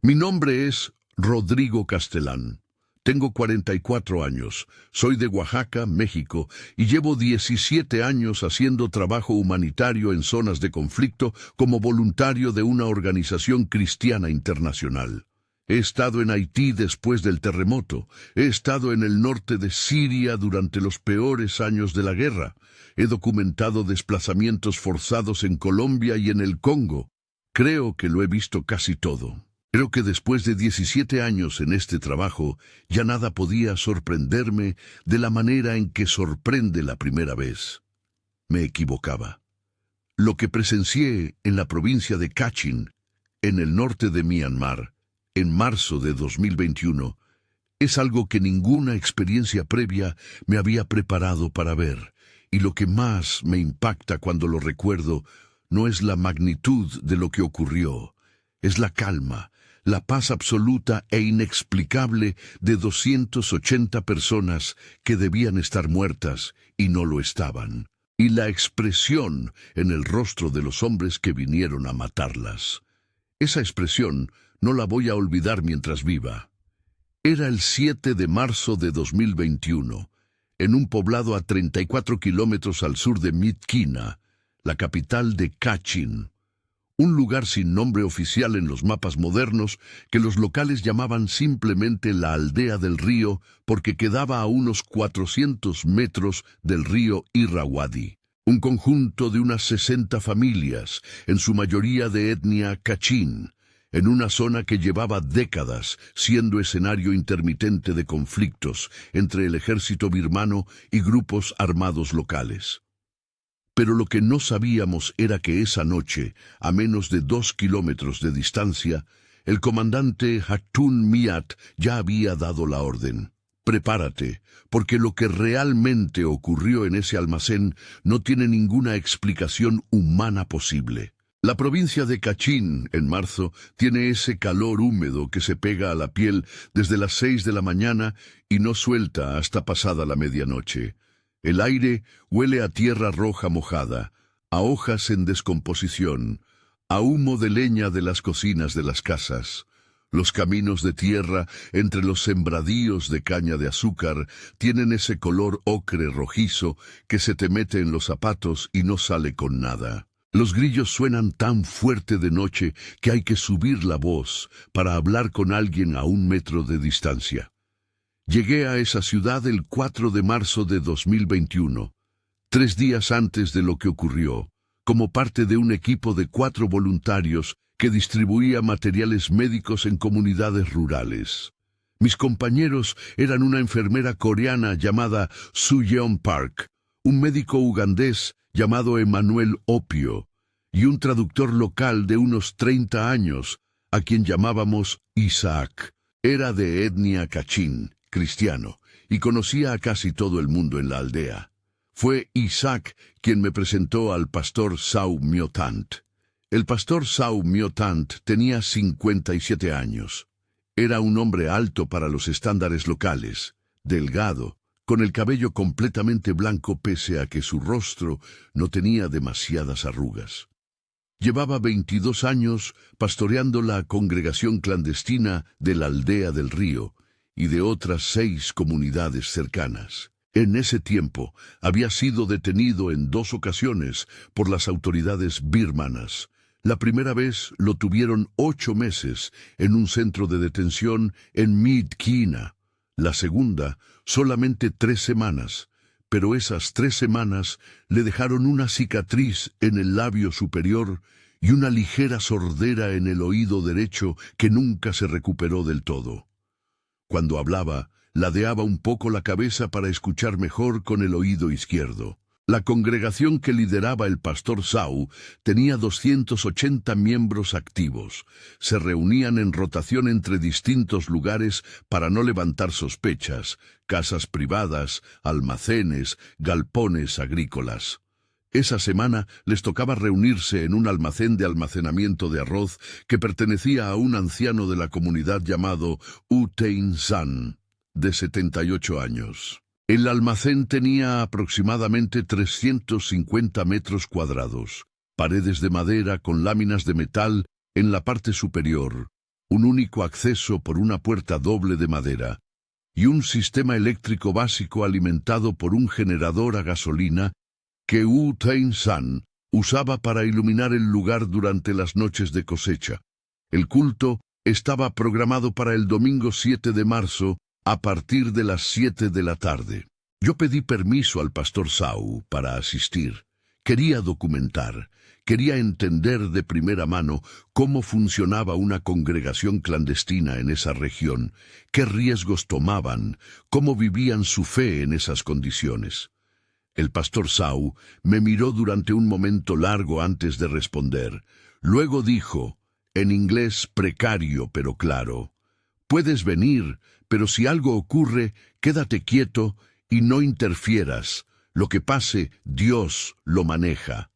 Mi nombre es Rodrigo Castelán. Tengo 44 años, soy de Oaxaca, México, y llevo 17 años haciendo trabajo humanitario en zonas de conflicto como voluntario de una organización cristiana internacional. He estado en Haití después del terremoto, he estado en el norte de Siria durante los peores años de la guerra, he documentado desplazamientos forzados en Colombia y en el Congo. Creo que lo he visto casi todo. Creo que después de 17 años en este trabajo, ya nada podía sorprenderme de la manera en que sorprende la primera vez. Me equivocaba. Lo que presencié en la provincia de Kachin, en el norte de Myanmar, en marzo de 2021, es algo que ninguna experiencia previa me había preparado para ver, y lo que más me impacta cuando lo recuerdo no es la magnitud de lo que ocurrió, es la calma, la paz absoluta e inexplicable de 280 personas que debían estar muertas y no lo estaban, y la expresión en el rostro de los hombres que vinieron a matarlas. Esa expresión no la voy a olvidar mientras viva. Era el 7 de marzo de 2021, en un poblado a 34 kilómetros al sur de Myitkyina, la capital de Kachin, un lugar sin nombre oficial en los mapas modernos que los locales llamaban simplemente la aldea del río porque quedaba a unos 400 metros del río Irrawaddy. Un conjunto de unas 60 familias, en su mayoría de etnia Kachin, en una zona que llevaba décadas siendo escenario intermitente de conflictos entre el ejército birmano y grupos armados locales. Pero lo que no sabíamos era que esa noche, a menos de 2 kilómetros de distancia, el comandante Hatun Miat ya había dado la orden. Prepárate, porque lo que realmente ocurrió en ese almacén no tiene ninguna explicación humana posible. La provincia de Kachin, en marzo, tiene ese calor húmedo que se pega a la piel desde las 6 de la mañana y no suelta hasta pasada la medianoche. El aire huele a tierra roja mojada, a hojas en descomposición, a humo de leña de las cocinas de las casas. Los caminos de tierra entre los sembradíos de caña de azúcar tienen ese color ocre rojizo que se te mete en los zapatos y no sale con nada. Los grillos suenan tan fuerte de noche que hay que subir la voz para hablar con alguien a 1 metro de distancia. Llegué a esa ciudad el 4 de marzo de 2021, 3 días antes de lo que ocurrió, como parte de un equipo de 4 voluntarios que distribuía materiales médicos en comunidades rurales. Mis compañeros eran una enfermera coreana llamada Soo-yeon Park, un médico ugandés llamado Emmanuel Opio, y un traductor local de unos 30 años, a quien llamábamos Isaac. Era de etnia Kachin, cristiano, y conocía a casi todo el mundo en la aldea. Fue Isaac quien me presentó al pastor Sau Myotant. El pastor Sau Myotant tenía 57 años. Era un hombre alto para los estándares locales, delgado, con el cabello completamente blanco pese a que su rostro no tenía demasiadas arrugas. Llevaba 22 años pastoreando la congregación clandestina de la aldea del río y de otras 6 comunidades cercanas. En ese tiempo había sido detenido en 2 ocasiones por las autoridades birmanas. La primera vez lo tuvieron 8 meses en un centro de detención en Myitkyina. La segunda, solamente 3 semanas, pero esas 3 semanas le dejaron una cicatriz en el labio superior y una ligera sordera en el oído derecho que nunca se recuperó del todo. Cuando hablaba, ladeaba un poco la cabeza para escuchar mejor con el oído izquierdo. La congregación que lideraba el pastor Sau tenía 280 miembros activos. Se reunían en rotación entre distintos lugares para no levantar sospechas, casas privadas, almacenes, galpones agrícolas. Esa semana les tocaba reunirse en un almacén de almacenamiento de arroz que pertenecía a un anciano de la comunidad llamado Utein San, de 78 años. El almacén tenía aproximadamente 350 metros cuadrados, paredes de madera con láminas de metal en la parte superior, un único acceso por una puerta doble de madera, y un sistema eléctrico básico alimentado por un generador a gasolina que Wu Teng-san usaba para iluminar el lugar durante las noches de cosecha. El culto estaba programado para el domingo 7 de marzo a partir de las 7 de la tarde. Yo pedí permiso al pastor Zhao para asistir. Quería documentar, quería entender de primera mano cómo funcionaba una congregación clandestina en esa región, qué riesgos tomaban, cómo vivían su fe en esas condiciones. El pastor Zhao me miró durante un momento largo antes de responder. Luego dijo, en inglés precario pero claro, «Puedes venir, pero si algo ocurre, quédate quieto y no interfieras. Lo que pase, Dios lo maneja».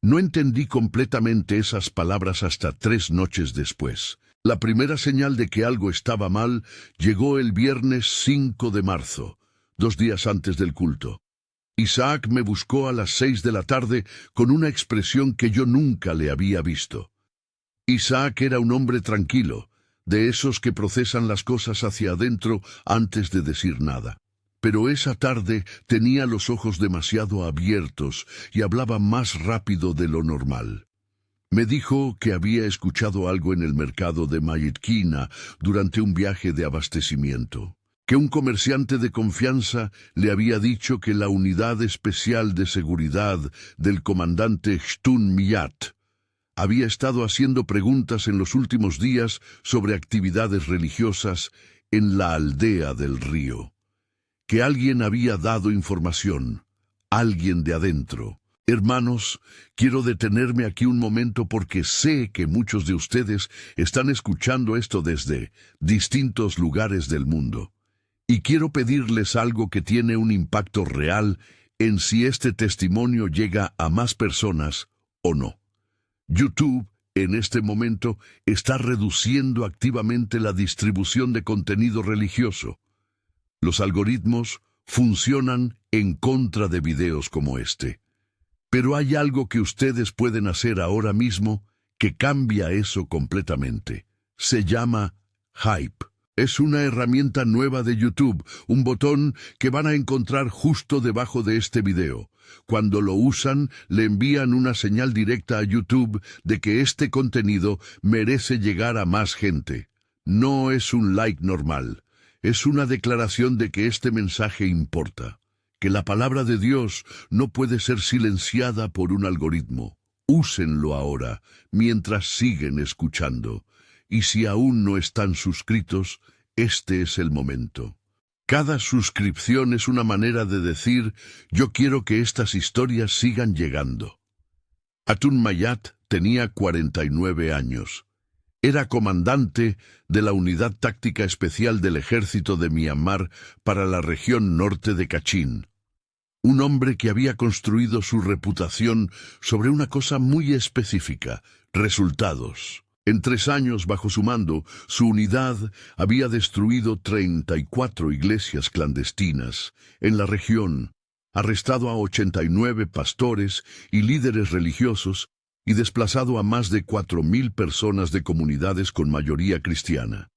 No entendí completamente esas palabras hasta 3 noches después. La primera señal de que algo estaba mal llegó el viernes 5 de marzo, 2 días antes del culto. Isaac me buscó a las 6 de la tarde con una expresión que yo nunca le había visto. Isaac era un hombre tranquilo, de esos que procesan las cosas hacia adentro antes de decir nada. Pero esa tarde tenía los ojos demasiado abiertos y hablaba más rápido de lo normal. Me dijo que había escuchado algo en el mercado de Mayitquina durante un viaje de abastecimiento, que un comerciante de confianza le había dicho que la unidad especial de seguridad del comandante Shtun Miyat había estado haciendo preguntas en los últimos días sobre actividades religiosas en la aldea del río. Que alguien había dado información, alguien de adentro. Hermanos, quiero detenerme aquí un momento porque sé que muchos de ustedes están escuchando esto desde distintos lugares del mundo. Y quiero pedirles algo que tiene un impacto real en si este testimonio llega a más personas o no. YouTube, en este momento, está reduciendo activamente la distribución de contenido religioso. Los algoritmos funcionan en contra de videos como este. Pero hay algo que ustedes pueden hacer ahora mismo que cambia eso completamente. Se llama Hype. Es una herramienta nueva de YouTube, un botón que van a encontrar justo debajo de este video. Cuando lo usan, le envían una señal directa a YouTube de que este contenido merece llegar a más gente. No es un like normal. Es una declaración de que este mensaje importa, que la palabra de Dios no puede ser silenciada por un algoritmo. Úsenlo ahora, mientras siguen escuchando. Y si aún no están suscritos, este es el momento. Cada suscripción es una manera de decir, yo quiero que estas historias sigan llegando. Atun Mayat tenía 49 años. Era comandante de la Unidad Táctica Especial del Ejército de Myanmar para la región norte de Kachin. Un hombre que había construido su reputación sobre una cosa muy específica, resultados. En 3 años bajo su mando, su unidad había destruido 34 iglesias clandestinas en la región, arrestado a 89 pastores y líderes religiosos y desplazado a más de 4.000 personas de comunidades con mayoría cristiana.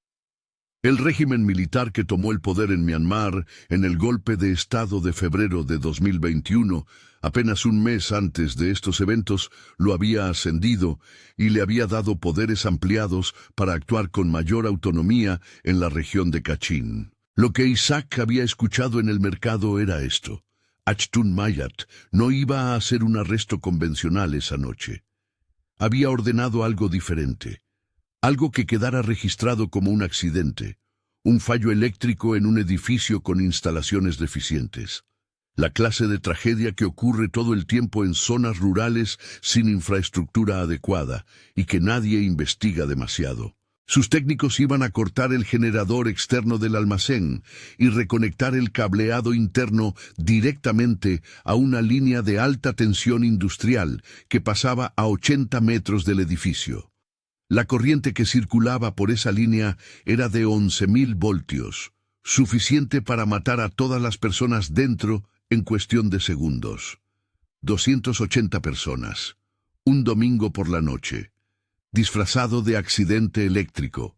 El régimen militar que tomó el poder en Myanmar en el golpe de Estado de febrero de 2021, apenas un mes antes de estos eventos, lo había ascendido y le había dado poderes ampliados para actuar con mayor autonomía en la región de Kachin. Lo que Isaac había escuchado en el mercado era esto. Shtun Mayat no iba a hacer un arresto convencional esa noche. Había ordenado algo diferente. Algo que quedara registrado como un accidente, un fallo eléctrico en un edificio con instalaciones deficientes. La clase de tragedia que ocurre todo el tiempo en zonas rurales sin infraestructura adecuada y que nadie investiga demasiado. Sus técnicos iban a cortar el generador externo del almacén y reconectar el cableado interno directamente a una línea de alta tensión industrial que pasaba a 80 metros del edificio. La corriente que circulaba por esa línea era de 11.000 voltios, suficiente para matar a todas las personas dentro en cuestión de segundos. 280 personas, un domingo por la noche, disfrazado de accidente eléctrico.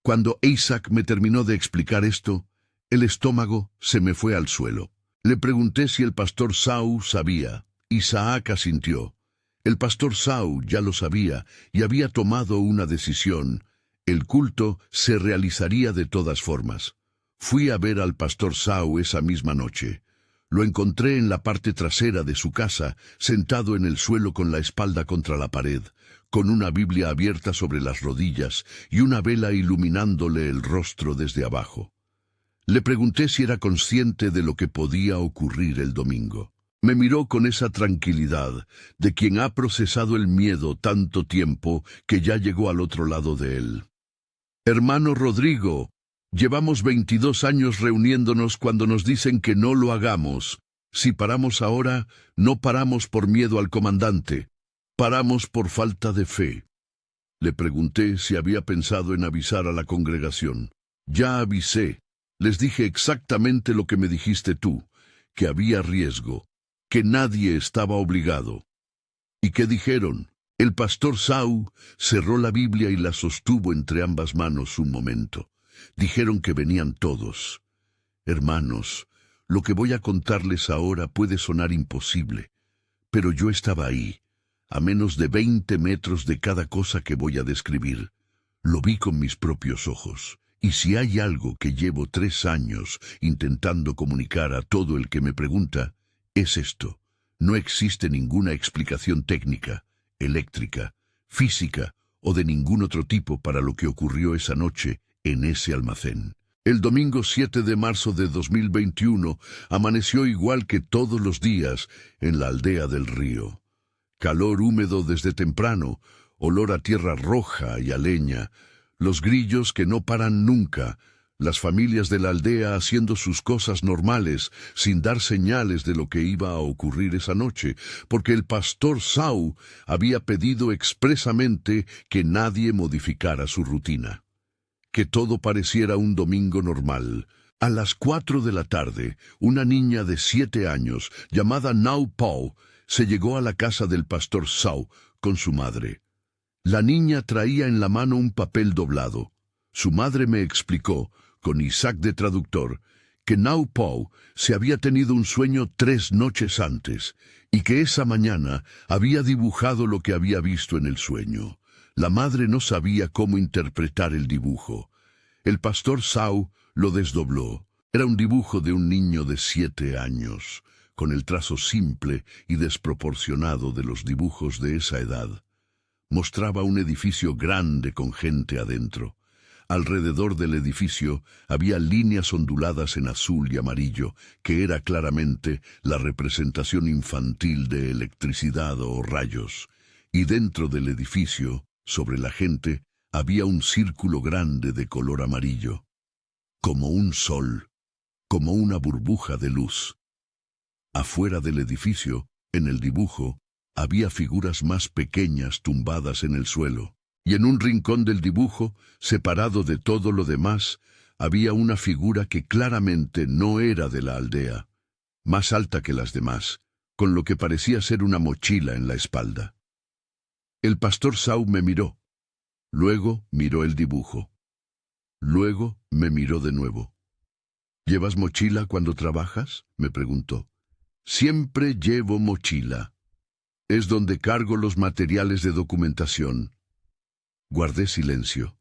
Cuando Isaac me terminó de explicar esto, el estómago se me fue al suelo. Le pregunté si el pastor Sau sabía. Isaac asintió. El pastor Sau ya lo sabía y había tomado una decisión. El culto se realizaría de todas formas. Fui a ver al pastor Sau esa misma noche. Lo encontré en la parte trasera de su casa, sentado en el suelo con la espalda contra la pared, con una Biblia abierta sobre las rodillas y una vela iluminándole el rostro desde abajo. Le pregunté si era consciente de lo que podía ocurrir el domingo. Me miró con esa tranquilidad de quien ha procesado el miedo tanto tiempo que ya llegó al otro lado de él. Hermano Rodrigo, llevamos 22 años reuniéndonos cuando nos dicen que no lo hagamos. Si paramos ahora, no paramos por miedo al comandante, paramos por falta de fe. Le pregunté si había pensado en avisar a la congregación. Ya avisé. Les dije exactamente lo que me dijiste tú, que había riesgo, que nadie estaba obligado. ¿Y qué dijeron? El pastor Sau cerró la Biblia y la sostuvo entre ambas manos un momento. Dijeron que venían todos. Hermanos, lo que voy a contarles ahora puede sonar imposible, pero yo estaba ahí, a menos de 20 metros de cada cosa que voy a describir. Lo vi con mis propios ojos. Y si hay algo que llevo 3 años intentando comunicar a todo el que me pregunta, es esto. No existe ninguna explicación técnica, eléctrica, física o de ningún otro tipo para lo que ocurrió esa noche en ese almacén. El domingo 7 de marzo de 2021 amaneció igual que todos los días en la aldea del río. Calor húmedo desde temprano, olor a tierra roja y a leña, los grillos que no paran nunca, las familias de la aldea haciendo sus cosas normales, sin dar señales de lo que iba a ocurrir esa noche, porque el pastor Sau había pedido expresamente que nadie modificara su rutina. Que todo pareciera un domingo normal. A las 4 de la tarde, una niña de 7 años, llamada Nau Pau, se llegó a la casa del pastor Sau con su madre. La niña traía en la mano un papel doblado. Su madre me explicó, con Isaac de traductor, que Nau Pau se había tenido un sueño 3 noches antes, y que esa mañana había dibujado lo que había visto en el sueño. La madre no sabía cómo interpretar el dibujo. El pastor Sau lo desdobló. Era un dibujo de un niño de 7 años, con el trazo simple y desproporcionado de los dibujos de esa edad. Mostraba un edificio grande con gente adentro. Alrededor del edificio había líneas onduladas en azul y amarillo, que era claramente la representación infantil de electricidad o rayos. Y dentro del edificio, sobre la gente, había un círculo grande de color amarillo, como un sol, como una burbuja de luz. Afuera del edificio, en el dibujo, había figuras más pequeñas tumbadas en el suelo, y en un rincón del dibujo, separado de todo lo demás, había una figura que claramente no era de la aldea, más alta que las demás, con lo que parecía ser una mochila en la espalda. El pastor Sau me miró. Luego miró el dibujo. Luego me miró de nuevo. ¿Llevas mochila cuando trabajas?, me preguntó. Siempre llevo mochila. Es donde cargo los materiales de documentación. Guardé silencio.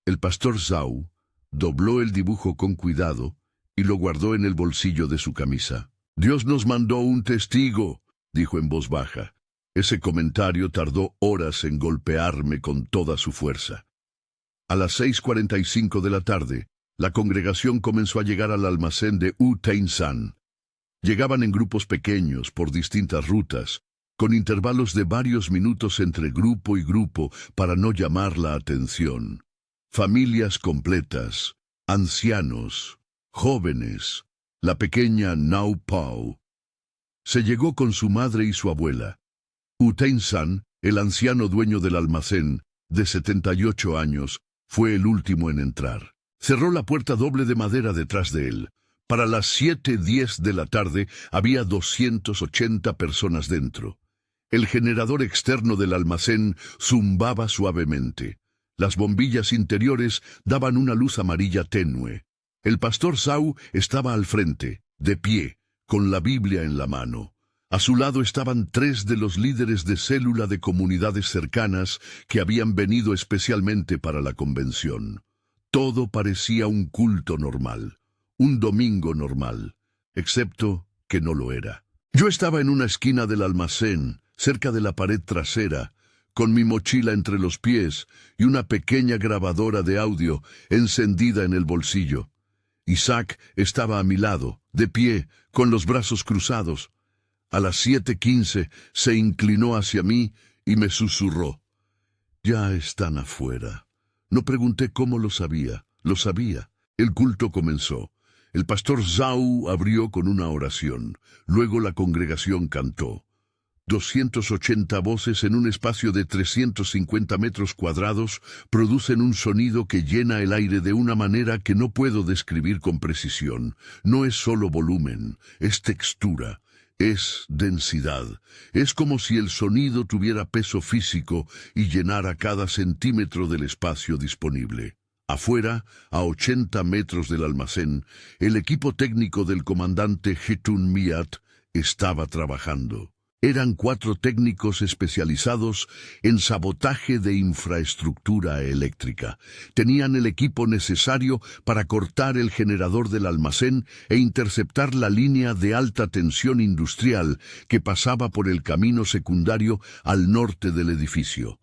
El pastor Sau dobló el dibujo con cuidado y lo guardó en el bolsillo de su camisa. «Dios nos mandó un testigo», dijo en voz baja. Ese comentario tardó horas en golpearme con toda su fuerza. A las 6:45 de la tarde, la congregación comenzó a llegar al almacén de U Thein San. Llegaban en grupos pequeños por distintas rutas, con intervalos de varios minutos entre grupo y grupo para no llamar la atención. Familias completas, ancianos, jóvenes, la pequeña Nau Pau. Se llegó con su madre y su abuela. U Thein San, el anciano dueño del almacén, de 78 años, fue el último en entrar. Cerró la puerta doble de madera detrás de él. Para las 7:10 de la tarde había 280 personas dentro. El generador externo del almacén zumbaba suavemente. Las bombillas interiores daban una luz amarilla tenue. El pastor Zhao estaba al frente, de pie, con la Biblia en la mano. A su lado estaban 3 de los líderes de célula de comunidades cercanas que habían venido especialmente para la convención. Todo parecía un culto normal, un domingo normal, excepto que no lo era. Yo estaba en una esquina del almacén, cerca de la pared trasera, con mi mochila entre los pies y una pequeña grabadora de audio encendida en el bolsillo. Isaac estaba a mi lado, de pie, con los brazos cruzados. A las 7:15 se inclinó hacia mí y me susurró: «Ya están afuera». No pregunté cómo lo sabía. Lo sabía. El culto comenzó. El pastor Zhao abrió con una oración. Luego la congregación cantó. 280 voces en un espacio de 350 metros cuadrados producen un sonido que llena el aire de una manera que no puedo describir con precisión. No es solo volumen, es textura. Es densidad. Es como si el sonido tuviera peso físico y llenara cada centímetro del espacio disponible. Afuera, a 80 metros del almacén, el equipo técnico del comandante Hetun Miat estaba trabajando. Eran 4 técnicos especializados en sabotaje de infraestructura eléctrica. Tenían el equipo necesario para cortar el generador del almacén e interceptar la línea de alta tensión industrial que pasaba por el camino secundario al norte del edificio.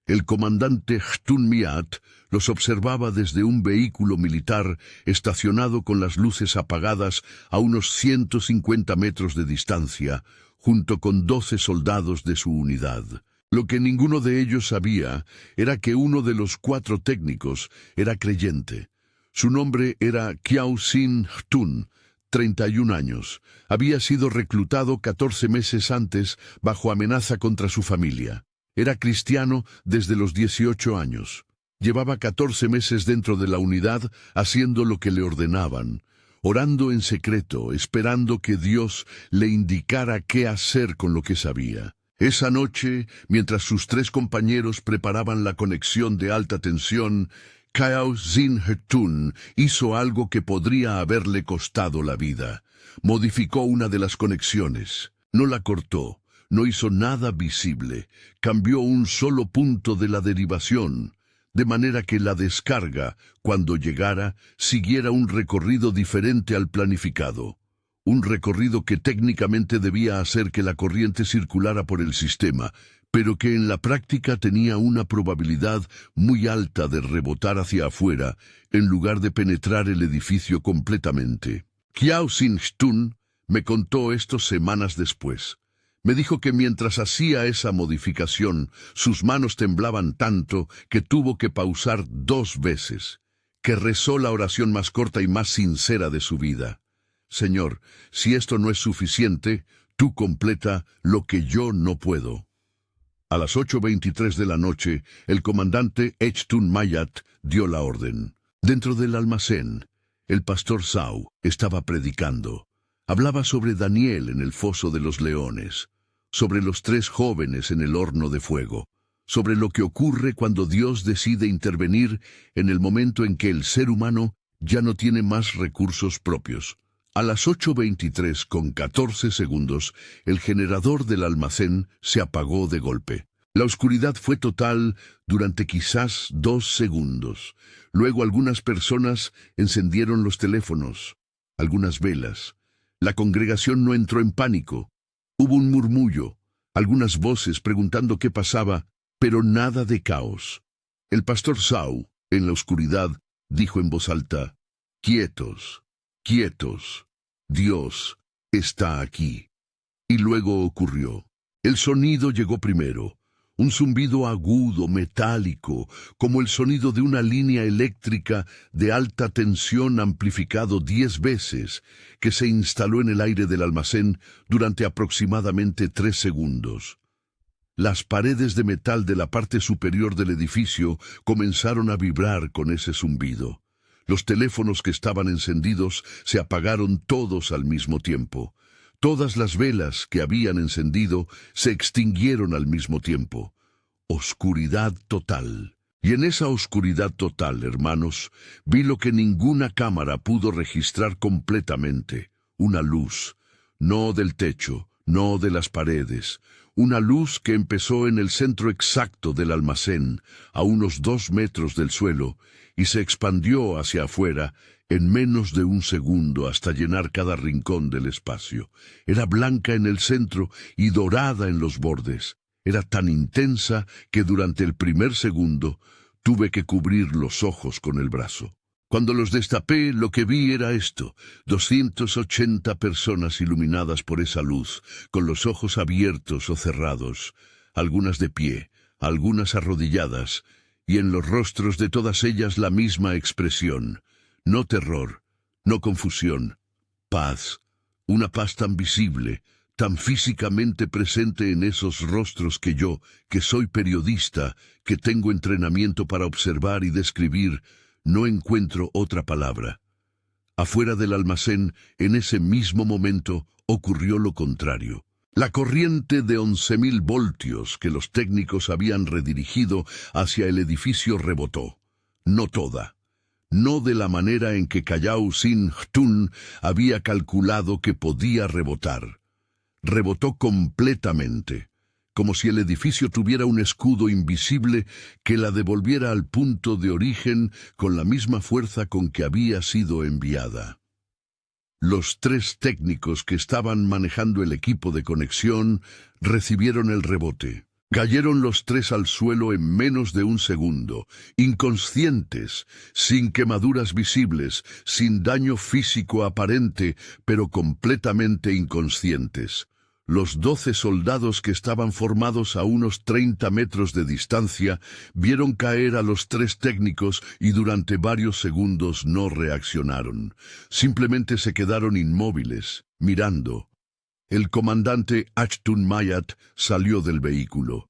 El comandante Htun Miat los observaba desde un vehículo militar estacionado con las luces apagadas a unos 150 metros de distancia, junto con 12 soldados de su unidad. Lo que ninguno de ellos sabía era que uno de los 4 técnicos era creyente. Su nombre era Kiao Sin Htun, 31 años. Había sido reclutado 14 meses antes bajo amenaza contra su familia. Era cristiano desde los 18 años. Llevaba 14 meses dentro de la unidad haciendo lo que le ordenaban, orando en secreto, esperando que Dios le indicara qué hacer con lo que sabía. Esa noche, mientras sus 3 compañeros preparaban la conexión de alta tensión, Kiao Sin Htun hizo algo que podría haberle costado la vida. Modificó una de las conexiones. No la cortó, no hizo nada visible. Cambió un solo punto de la derivación, de manera que la descarga, cuando llegara, siguiera un recorrido diferente al planificado. Un recorrido que técnicamente debía hacer que la corriente circulara por el sistema, pero que en la práctica tenía una probabilidad muy alta de rebotar hacia afuera, en lugar de penetrar el edificio completamente. Kiao Sin Htun me contó esto semanas después. Me dijo que mientras hacía esa modificación, sus manos temblaban tanto que tuvo que pausar 2 veces, que rezó la oración más corta y más sincera de su vida. Señor, si esto no es suficiente, tú completa lo que yo no puedo. A las 8:23 de la noche, el comandante Htun Miat dio la orden. Dentro del almacén, el pastor Zhao estaba predicando. Hablaba sobre Daniel en el foso de los leones, sobre los 3 jóvenes en el horno de fuego, sobre lo que ocurre cuando Dios decide intervenir en el momento en que el ser humano ya no tiene más recursos propios. A las 8:23:14, el generador del almacén se apagó de golpe. La oscuridad fue total durante quizás 2 segundos. Luego algunas personas encendieron los teléfonos, algunas velas. La congregación no entró en pánico. Hubo un murmullo, algunas voces preguntando qué pasaba, pero nada de caos. El pastor Zhao, en la oscuridad, dijo en voz alta: «Quietos, quietos, Dios está aquí». Y luego ocurrió. El sonido llegó primero. Un zumbido agudo, metálico, como el sonido de una línea eléctrica de alta tensión amplificado 10 veces, que se instaló en el aire del almacén durante aproximadamente 3 segundos. Las paredes de metal de la parte superior del edificio comenzaron a vibrar con ese zumbido. Los teléfonos que estaban encendidos se apagaron todos al mismo tiempo. Todas las velas que habían encendido se extinguieron al mismo tiempo. Oscuridad total. Y en esa oscuridad total, hermanos, vi lo que ninguna cámara pudo registrar completamente: una luz, no del techo, no de las paredes, una luz que empezó en el centro exacto del almacén, a unos 2 metros del suelo, y se expandió hacia afuera en menos de un segundo hasta llenar cada rincón del espacio. Era blanca en el centro y dorada en los bordes. Era tan intensa que durante el primer segundo tuve que cubrir los ojos con el brazo. Cuando los destapé, lo que vi era esto: 280 personas iluminadas por esa luz, con los ojos abiertos o cerrados, algunas de pie, algunas arrodilladas, y en los rostros de todas ellas la misma expresión: no terror, no confusión, paz, una paz tan visible, tan físicamente presente en esos rostros que yo, que soy periodista, que tengo entrenamiento para observar y describir, no encuentro otra palabra. Afuera del almacén, en ese mismo momento, ocurrió lo contrario. La corriente de 11.000 voltios que los técnicos habían redirigido hacia el edificio rebotó. No toda. No de la manera en que Kayao Sin Htun había calculado que podía rebotar. Rebotó completamente, como si el edificio tuviera un escudo invisible que la devolviera al punto de origen con la misma fuerza con que había sido enviada. Los 3 técnicos que estaban manejando el equipo de conexión recibieron el rebote. Cayeron los 3 al suelo en menos de un segundo, inconscientes, sin quemaduras visibles, sin daño físico aparente, pero completamente inconscientes. Los 12 soldados que estaban formados a unos 30 metros de distancia vieron caer a los 3 técnicos y durante varios segundos no reaccionaron. Simplemente se quedaron inmóviles, mirando. El comandante Ashtun Mayat salió del vehículo.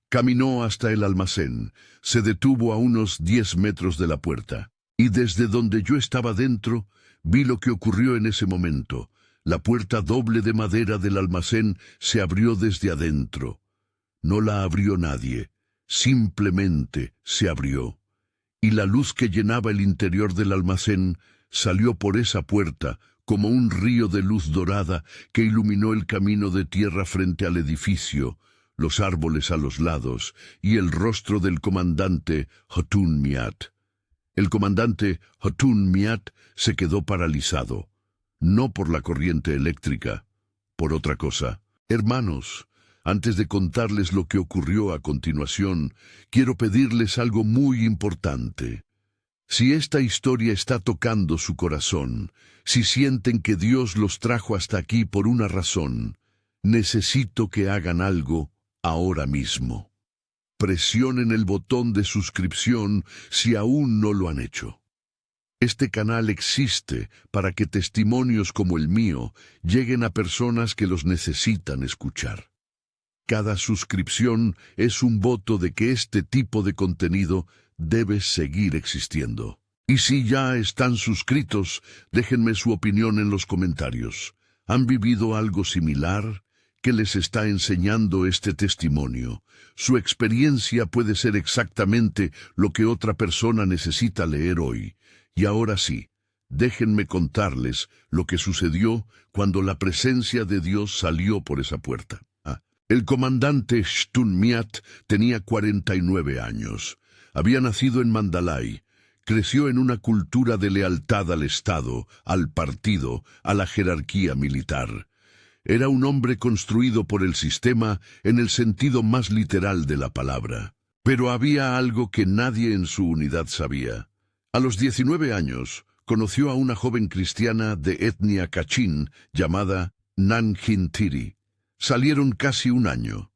Caminó hasta el almacén, se detuvo a unos 10 metros de la puerta, y desde donde yo estaba dentro, vi lo que ocurrió en ese momento. La puerta doble de madera del almacén se abrió desde adentro. No la abrió nadie, simplemente se abrió. Y la luz que llenaba el interior del almacén salió por esa puerta como un río de luz dorada que iluminó el camino de tierra frente al edificio, los árboles a los lados y el rostro del comandante Htun Miat. El comandante Htun Miat se quedó paralizado. No por la corriente eléctrica, por otra cosa. Hermanos, antes de contarles lo que ocurrió a continuación, quiero pedirles algo muy importante. Si esta historia está tocando su corazón, si sienten que Dios los trajo hasta aquí por una razón, necesito que hagan algo ahora mismo. Presionen el botón de suscripción si aún no lo han hecho. Este canal existe para que testimonios como el mío lleguen a personas que los necesitan escuchar. Cada suscripción es un voto de que este tipo de contenido debe seguir existiendo. Y si ya están suscritos, déjenme su opinión en los comentarios. ¿Han vivido algo similar? ¿Qué les está enseñando este testimonio? Su experiencia puede ser exactamente lo que otra persona necesita leer hoy. Y ahora sí, déjenme contarles lo que sucedió cuando la presencia de Dios salió por esa puerta. El comandante Ashtun Miat tenía 49 años. Había nacido en Mandalay. Creció en una cultura de lealtad al Estado, al partido, a la jerarquía militar. Era un hombre construido por el sistema en el sentido más literal de la palabra. Pero había algo que nadie en su unidad sabía. A los 19 años, conoció a una joven cristiana de etnia Kachin llamada Nanjin Tiri. Salieron casi un año.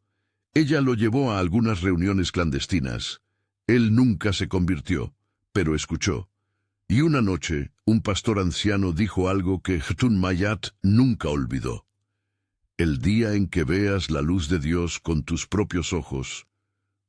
Ella lo llevó a algunas reuniones clandestinas. Él nunca se convirtió, pero escuchó. Y una noche, un pastor anciano dijo algo que Htun Mayat nunca olvidó. El día en que veas la luz de Dios con tus propios ojos,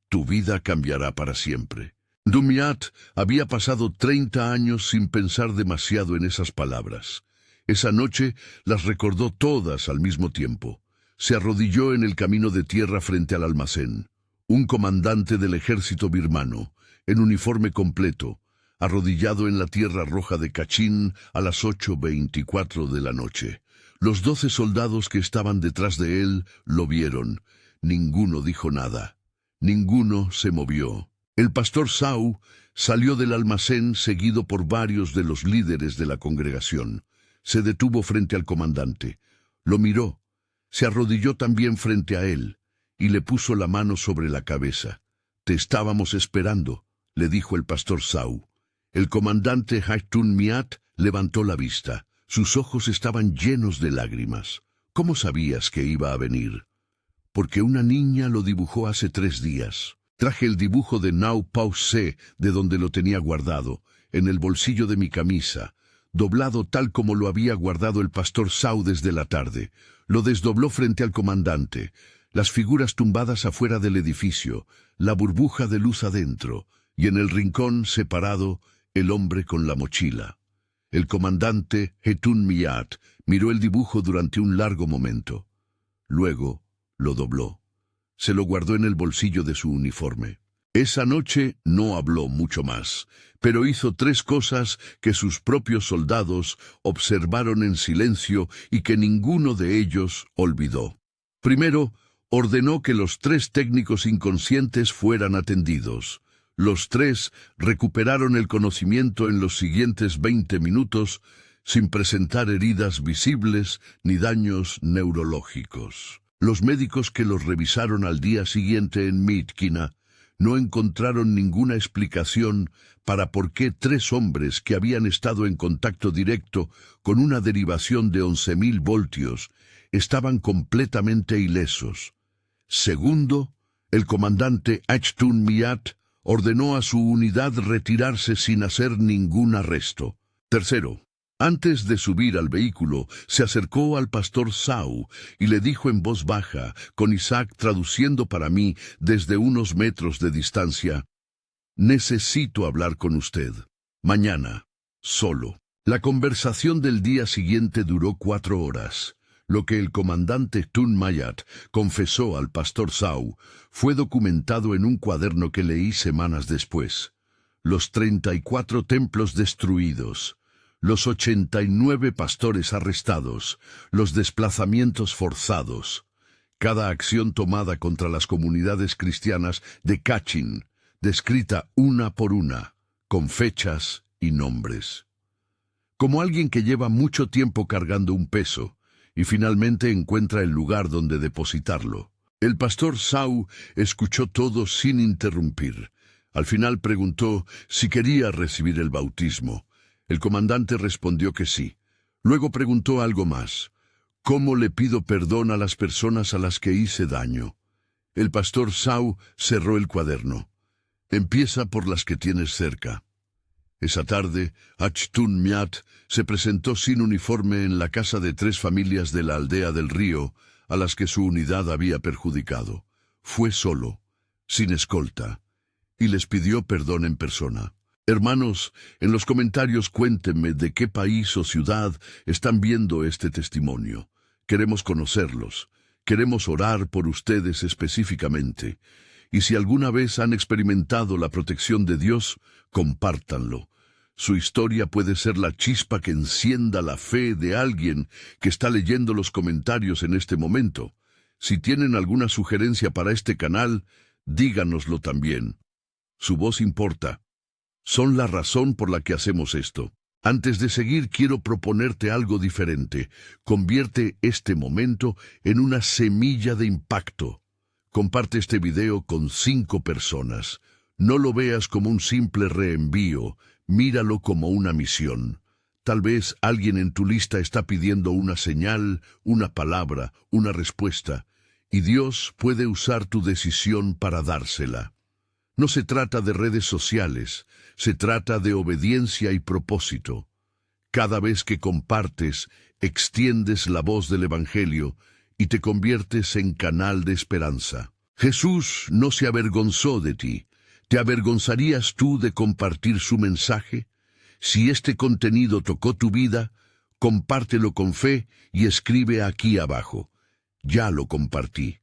tu vida cambiará para siempre. Dumiat había pasado 30 años sin pensar demasiado en esas palabras. Esa noche las recordó todas al mismo tiempo. Se arrodilló en el camino de tierra frente al almacén. Un comandante del ejército birmano, en uniforme completo, arrodillado en la tierra roja de Kachin a las 8:24 de la noche. Los 12 soldados que estaban detrás de él lo vieron. Ninguno dijo nada. Ninguno se movió. El pastor Sau salió del almacén seguido por varios de los líderes de la congregación. Se detuvo frente al comandante. Lo miró. Se arrodilló también frente a él y le puso la mano sobre la cabeza. «Te estábamos esperando», le dijo el pastor Sau. El comandante Hashtun Miat levantó la vista. Sus ojos estaban llenos de lágrimas. «¿Cómo sabías que iba a venir?» «Porque una niña lo dibujó hace 3 días. Traje el dibujo de Nau Pao Se de donde lo tenía guardado, en el bolsillo de mi camisa, doblado tal como lo había guardado el pastor Sau desde la tarde. Lo desdobló frente al comandante, las figuras tumbadas afuera del edificio, la burbuja de luz adentro, y en el rincón separado, el hombre con la mochila». El comandante Hetun Miat miró el dibujo durante un largo momento. Luego lo dobló. Se lo guardó en el bolsillo de su uniforme. Esa noche no habló mucho más, pero hizo 3 cosas que sus propios soldados observaron en silencio y que ninguno de ellos olvidó. Primero, ordenó que los 3 técnicos inconscientes fueran atendidos. Los 3 recuperaron el conocimiento en los siguientes 20 minutos sin presentar heridas visibles ni daños neurológicos. Los médicos que los revisaron al día siguiente en Myitkyina no encontraron ninguna explicación para por qué 3 hombres que habían estado en contacto directo con una derivación de 11.000 voltios estaban completamente ilesos. Segundo, el comandante Hashtun Miat ordenó a su unidad retirarse sin hacer ningún arresto. Tercero, antes de subir al vehículo, se acercó al pastor Sau y le dijo en voz baja, con Isaac traduciendo para mí desde unos metros de distancia: «Necesito hablar con usted. Mañana. Solo». La conversación del día siguiente duró 4 horas. Lo que el comandante Tun Mayat confesó al pastor Sau fue documentado en un cuaderno que leí semanas después. Los 34 templos destruidos, los 89 pastores arrestados, los desplazamientos forzados, cada acción tomada contra las comunidades cristianas de Kachin, descrita una por una, con fechas y nombres. Como alguien que lleva mucho tiempo cargando un peso, y finalmente encuentra el lugar donde depositarlo. El pastor Sau escuchó todo sin interrumpir. Al final preguntó si quería recibir el bautismo. El comandante respondió que sí. Luego preguntó algo más. ¿Cómo le pido perdón a las personas a las que hice daño? El pastor Sau cerró el cuaderno. Empieza por las que tienes cerca. Esa tarde, Hashtun Miat se presentó sin uniforme en la casa de 3 familias de la aldea del río a las que su unidad había perjudicado. Fue solo, sin escolta, y les pidió perdón en persona. Hermanos, en los comentarios cuéntenme de qué país o ciudad están viendo este testimonio. Queremos conocerlos. Queremos orar por ustedes específicamente. Y si alguna vez han experimentado la protección de Dios, compártanlo. Su historia puede ser la chispa que encienda la fe de alguien que está leyendo los comentarios en este momento. Si tienen alguna sugerencia para este canal, díganoslo también. Su voz importa. Son la razón por la que hacemos esto. Antes de seguir, quiero proponerte algo diferente. Convierte este momento en una semilla de impacto. Comparte este video con 5 personas. No lo veas como un simple reenvío, míralo como una misión. Tal vez alguien en tu lista está pidiendo una señal, una palabra, una respuesta, y Dios puede usar tu decisión para dársela. No se trata de redes sociales, se trata de obediencia y propósito. Cada vez que compartes, extiendes la voz del Evangelio y te conviertes en canal de esperanza. Jesús no se avergonzó de ti. ¿Te avergonzarías tú de compartir su mensaje? Si este contenido tocó tu vida, compártelo con fe y escribe aquí abajo: «Ya lo compartí».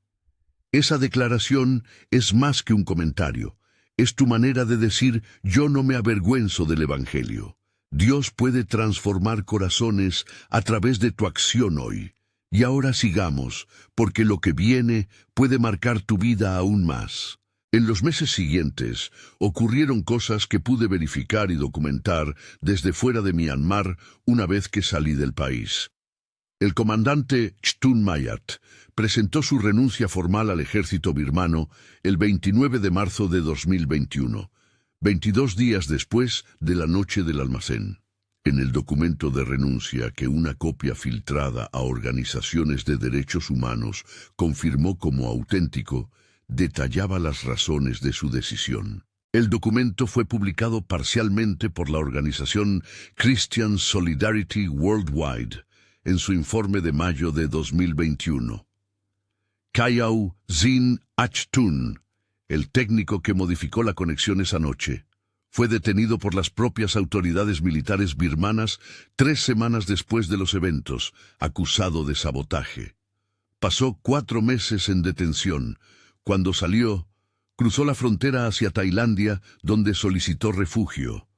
Esa declaración es más que un comentario. Es tu manera de decir, yo no me avergüenzo del Evangelio. Dios puede transformar corazones a través de tu acción hoy. Y ahora sigamos, porque lo que viene puede marcar tu vida aún más. En los meses siguientes ocurrieron cosas que pude verificar y documentar desde fuera de Myanmar una vez que salí del país. El comandante Chtun Mayat presentó su renuncia formal al ejército birmano el 29 de marzo de 2021, 22 días después de la noche del almacén. En el documento de renuncia, que una copia filtrada a organizaciones de derechos humanos confirmó como auténtico, detallaba las razones de su decisión. El documento fue publicado parcialmente por la organización Christian Solidarity Worldwide en su informe de mayo de 2021. Kyaw Zin Achtun, el técnico que modificó la conexión esa noche, fue detenido por las propias autoridades militares birmanas 3 semanas después de los eventos, acusado de sabotaje. Pasó 4 meses en detención. Cuando salió, cruzó la frontera hacia Tailandia, donde solicitó refugio.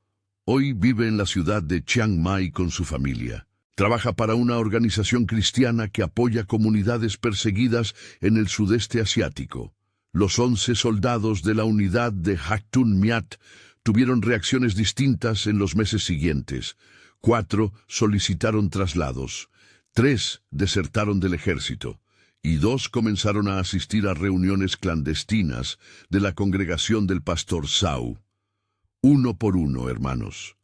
Hoy vive en la ciudad de Chiang Mai con su familia. Trabaja para una organización cristiana que apoya comunidades perseguidas en el sudeste asiático. Los 11 soldados de la unidad de Haktun Miat tuvieron reacciones distintas en los meses siguientes. 4 solicitaron traslados, 3 desertaron del ejército, y 2 comenzaron a asistir a reuniones clandestinas de la congregación del pastor Sau. 1 por 1, hermanos,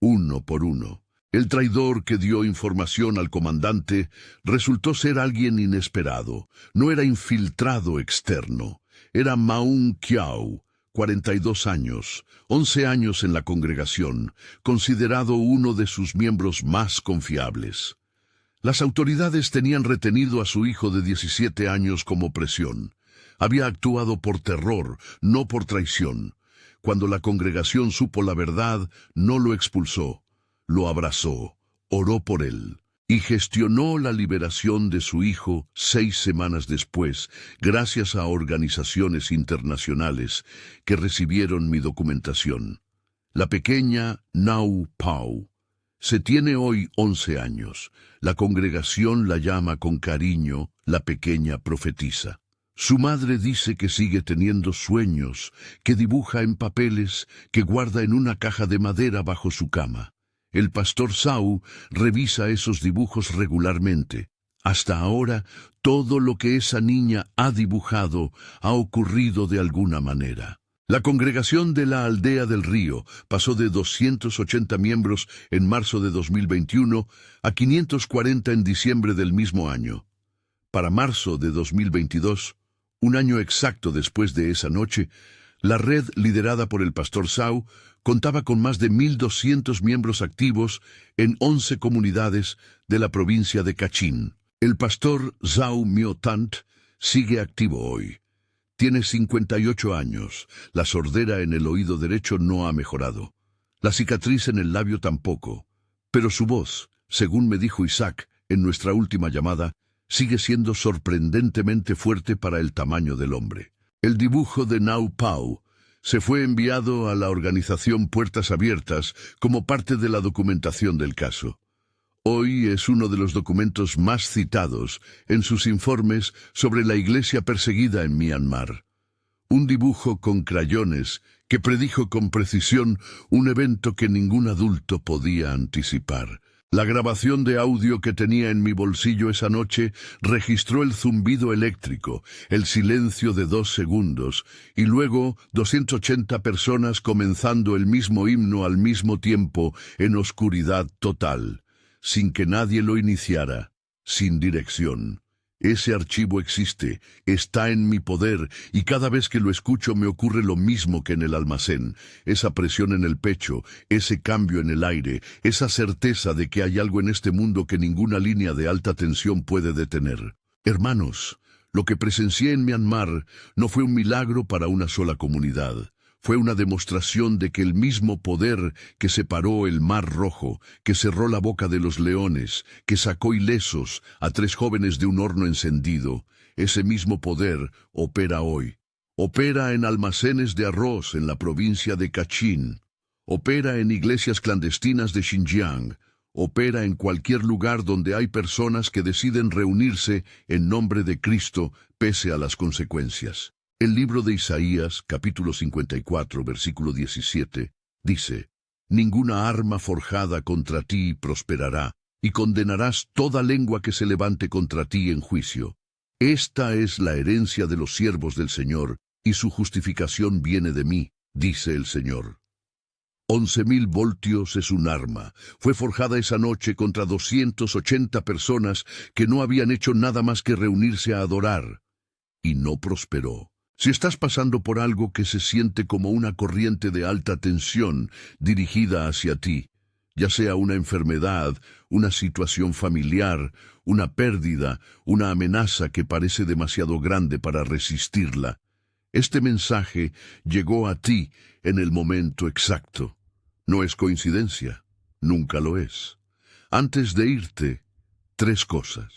1 por 1. El traidor que dio información al comandante resultó ser alguien inesperado. No era infiltrado externo. Era Maung Kyaw, 42 años, 11 años en la congregación, considerado uno de sus miembros más confiables. Las autoridades tenían retenido a su hijo de 17 años como presión. Había actuado por terror, no por traición. Cuando la congregación supo la verdad, no lo expulsó. Lo abrazó, oró por él y gestionó la liberación de su hijo 6 semanas después, gracias a organizaciones internacionales que recibieron mi documentación. La pequeña Nau Pau se tiene hoy 11 años. La congregación la llama con cariño la pequeña profetisa. Su madre dice que sigue teniendo sueños, que dibuja en papeles, que guarda en una caja de madera bajo su cama. El pastor Sau revisa esos dibujos regularmente. Hasta ahora, todo lo que esa niña ha dibujado ha ocurrido de alguna manera. La congregación de la aldea del río pasó de 280 miembros en marzo de 2021 a 540 en diciembre del mismo año. Para marzo de 2022, un año exacto después de esa noche, la red liderada por el pastor Sau contaba con más de 1.200 miembros activos en 11 comunidades de la provincia de Kachin. El pastor Zhao Myotant sigue activo hoy. Tiene 58 años. La sordera en el oído derecho no ha mejorado. La cicatriz en el labio tampoco. Pero su voz, según me dijo Isaac en nuestra última llamada, sigue siendo sorprendentemente fuerte para el tamaño del hombre. El dibujo de Nau Pau se fue enviado a la organización Puertas Abiertas como parte de la documentación del caso. Hoy es uno de los documentos más citados en sus informes sobre la iglesia perseguida en Myanmar. Un dibujo con crayones que predijo con precisión un evento que ningún adulto podía anticipar. La grabación de audio que tenía en mi bolsillo esa noche registró el zumbido eléctrico, el silencio de 2 segundos, y luego 280 personas comenzando el mismo himno al mismo tiempo en oscuridad total, sin que nadie lo iniciara, sin dirección. Ese archivo existe, está en mi poder, y cada vez que lo escucho me ocurre lo mismo que en el almacén. Esa presión en el pecho, ese cambio en el aire, esa certeza de que hay algo en este mundo que ninguna línea de alta tensión puede detener. Hermanos, lo que presencié en Myanmar no fue un milagro para una sola comunidad. Fue una demostración de que el mismo poder que separó el Mar Rojo, que cerró la boca de los leones, que sacó ilesos a 3 jóvenes de un horno encendido, ese mismo poder opera hoy. Opera en almacenes de arroz en la provincia de Kachin. Opera en iglesias clandestinas de Xinjiang. Opera en cualquier lugar donde hay personas que deciden reunirse en nombre de Cristo pese a las consecuencias. El libro de Isaías, capítulo 54, versículo 17, dice: «Ninguna arma forjada contra ti prosperará, y condenarás toda lengua que se levante contra ti en juicio. Esta es la herencia de los siervos del Señor, y su justificación viene de mí», dice el Señor. 11.000 voltios es un arma. Fue forjada esa noche contra 280 personas que no habían hecho nada más que reunirse a adorar. Y no prosperó. Si estás pasando por algo que se siente como una corriente de alta tensión dirigida hacia ti, ya sea una enfermedad, una situación familiar, una pérdida, una amenaza que parece demasiado grande para resistirla, este mensaje llegó a ti en el momento exacto. No es coincidencia, nunca lo es. Antes de irte, 3 cosas.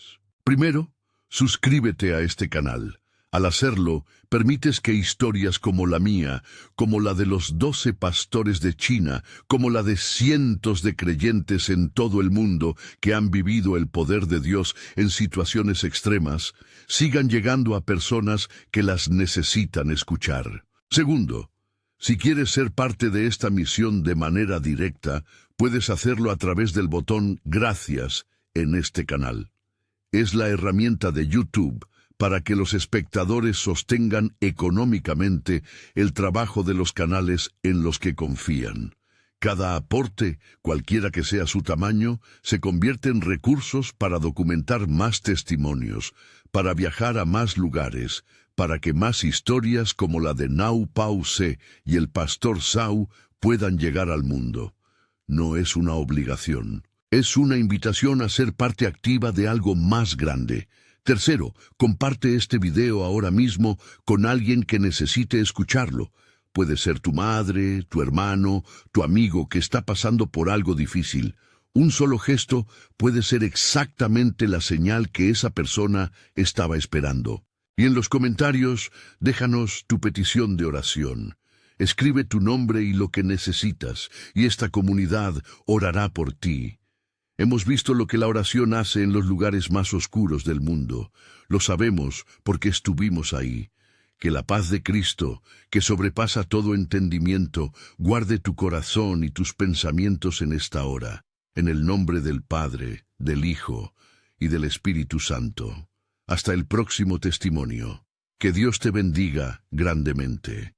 Primero, suscríbete a este canal. Al hacerlo, permites que historias como la mía, como la de los 12 pastores de China, como la de cientos de creyentes en todo el mundo que han vivido el poder de Dios en situaciones extremas, sigan llegando a personas que las necesitan escuchar. Segundo, si quieres ser parte de esta misión de manera directa, puedes hacerlo a través del botón Gracias en este canal. Es la herramienta de YouTube para que los espectadores sostengan económicamente el trabajo de los canales en los que confían. Cada aporte, cualquiera que sea su tamaño, se convierte en recursos para documentar más testimonios, para viajar a más lugares, para que más historias como la de Nau Pao Se y el pastor Sau puedan llegar al mundo. No es una obligación, es una invitación a ser parte activa de algo más grande. Tercero, comparte este video ahora mismo con alguien que necesite escucharlo. Puede ser tu madre, tu hermano, tu amigo que está pasando por algo difícil. Un solo gesto puede ser exactamente la señal que esa persona estaba esperando. Y en los comentarios, déjanos tu petición de oración. Escribe tu nombre y lo que necesitas, y esta comunidad orará por ti. Hemos visto lo que la oración hace en los lugares más oscuros del mundo. Lo sabemos porque estuvimos ahí. Que la paz de Cristo, que sobrepasa todo entendimiento, guarde tu corazón y tus pensamientos en esta hora. En el nombre del Padre, del Hijo y del Espíritu Santo. Hasta el próximo testimonio. Que Dios te bendiga grandemente.